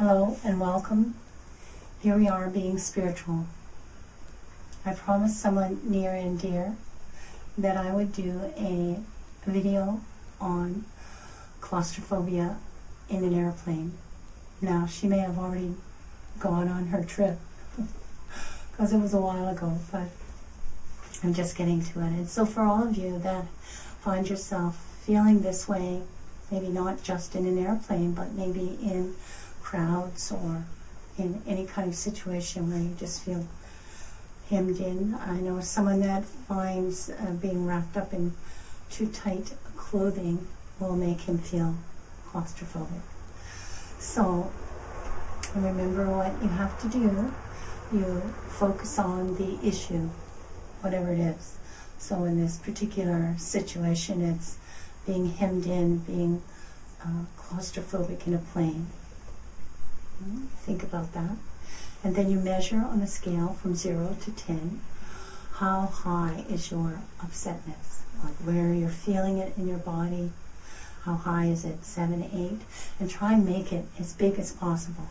Hello and welcome. Here we are being spiritual. I promised someone near and dear that I would do a video on claustrophobia in an airplane. Now, she may have already gone on her trip because it was a while ago, but I'm just getting to it. And so for all of you that find yourself feeling this way, maybe not just in an airplane, but maybe in crowds or in any kind of situation where you just feel hemmed in. I know someone that finds being wrapped up in too tight clothing will make him feel claustrophobic. So remember what you have to do. You focus on the issue, whatever it is. So in this particular situation, it's being hemmed in, being claustrophobic in a plane. Think about that. And then you measure on a scale from 0 to 10, how high is your upsetness? Like where you're feeling it in your body. How high is it? 7, 8? And try and make it as big as possible.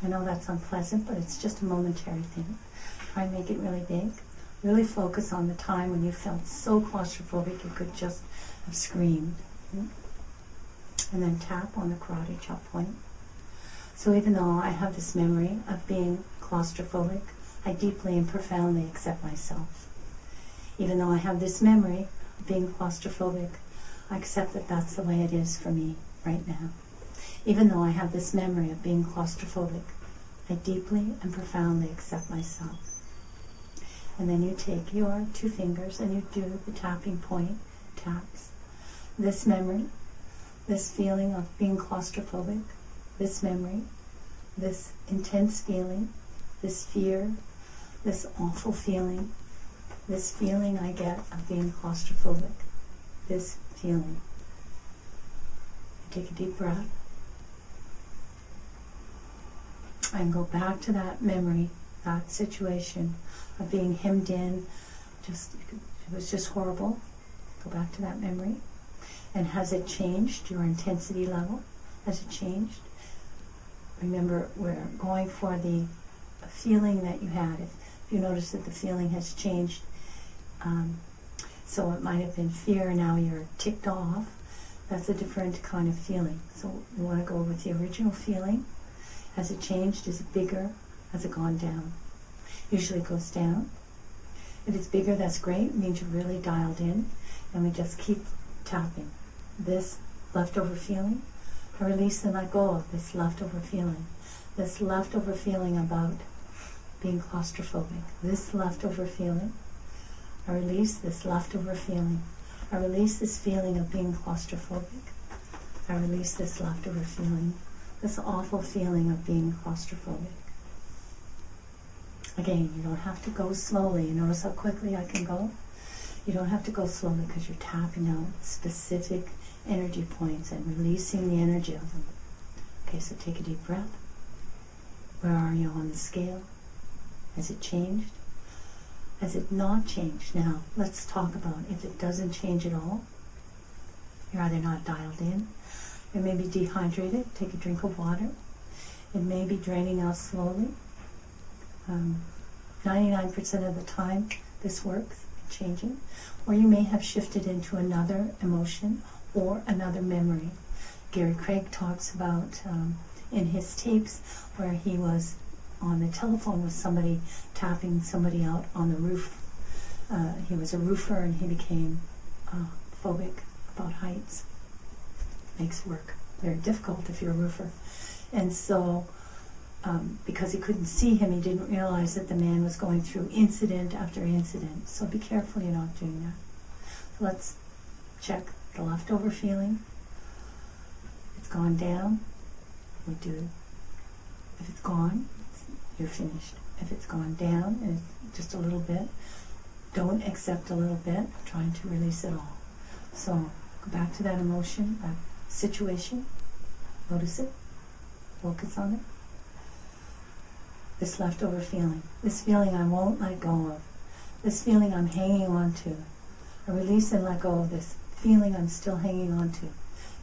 I know that's unpleasant, but it's just a momentary thing. Try and make it really big. Really focus on the time when you felt so claustrophobic you could just have screamed. And then tap on the karate chop point. So even though I have this memory of being claustrophobic, I deeply and profoundly accept myself. Even though I have this memory of being claustrophobic, I accept that that's the way it is for me right now. Even though I have this memory of being claustrophobic, I deeply and profoundly accept myself. And then you take your 2 fingers and you do the tapping point taps. This memory, this feeling of being claustrophobic, this memory, this intense feeling, this fear, this awful feeling, this feeling I get of being claustrophobic, this feeling. Take a deep breath and go back to that memory, that situation of being hemmed in. It was just horrible. Go back to that memory. And has it changed? Your intensity level? Has it changed? Remember, we're going for the feeling that you had. If you notice that the feeling has changed, so it might have been fear, now you're ticked off. That's a different kind of feeling. So you want to go with the original feeling. Has it changed? Is it bigger? Has it gone down? Usually it goes down. If it's bigger, that's great. It means you're really dialed in. And we just keep tapping. This leftover feeling, I release and let go of this leftover feeling. This leftover feeling about being claustrophobic. This leftover feeling. I release this leftover feeling. I release this feeling of being claustrophobic. I release this leftover feeling. This awful feeling of being claustrophobic. Again, you don't have to go slowly. You notice how quickly I can go? You don't have to go slowly because you're tapping out specific energy points and releasing the energy of them. Okay, so take a deep breath. Where are you on the scale? Has it changed? Has it not changed? Now, let's talk about if it doesn't change at all. You're either not dialed in. You may be dehydrated. Take a drink of water. It may be draining out slowly. 99% of the time, this works, changing. Or you may have shifted into another emotion or another memory. Gary Craig talks about in his tapes where he was on the telephone with somebody, tapping somebody out on the roof. He was a roofer and he became phobic about heights. Makes work very difficult if you're a roofer. And so because he couldn't see him, he didn't realize that the man was going through incident after incident. So be careful you're not doing that. So let's check the leftover feeling. It's gone down. We do. If it's gone, you're finished. If it's gone down, and it's just a little bit, don't accept a little bit. Trying to release it all. So go back to that emotion, that situation. Notice it. Focus on it. This leftover feeling. This feeling I won't let go of. This feeling I'm hanging on to. I release and let go of this feeling I'm still hanging on to.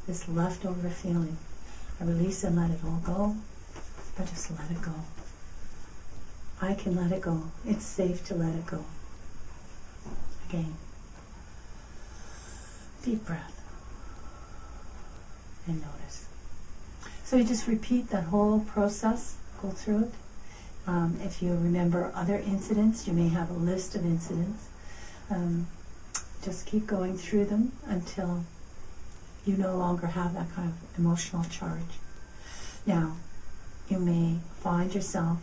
This leftover feeling. I release and let it all go. but just let it go. I can let it go. It's safe to let it go. Again, deep breath, and notice. So you just repeat that whole process, go through it. If you remember other incidents, you may have a list of incidents. Just keep going through them until you no longer have that kind of emotional charge. Now, you may find yourself,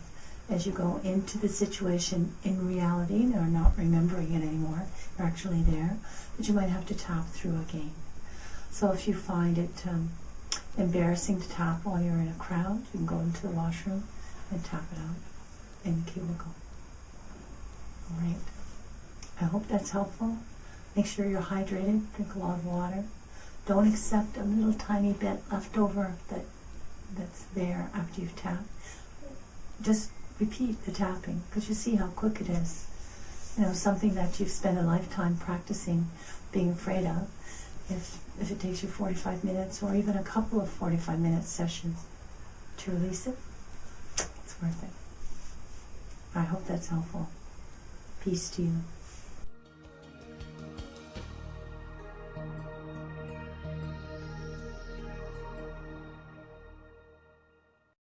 as you go into the situation in reality, or not remembering it anymore, you're actually there, that you might have to tap through again. So if you find it embarrassing to tap while you're in a crowd, you can go into the washroom and tap it out in the cubicle. All right. I hope that's helpful. Make sure you're hydrated, drink a lot of water. Don't accept a little tiny bit left over that's there after you've tapped. Just repeat the tapping, because you see how quick it is. You know, something that you've spent a lifetime practicing being afraid of. If it takes you 45 minutes or even a couple of 45-minute sessions to release it, it's worth it. I hope that's helpful. Peace to you.